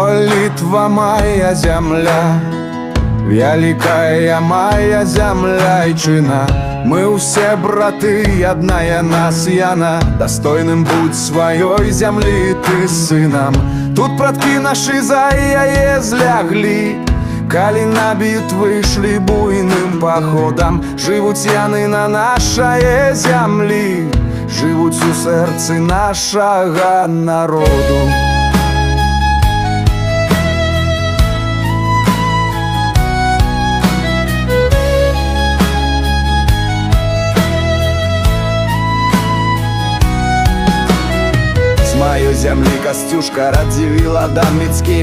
Молитва моя земля, вялікая моя зямляйчына. Мы ўсе браты, адная нас яна. Дастойным будь сваёй зямлі ты сынам. Тут прадкі нашы за яе зляглі, калі на бітвы ішлі буйным паходам. Жывуць яны на нашае зямлі, жывуць у сэрцы нашага народу. З маёй зямлі Касцюшка радзівіла Адам Міцкевіч.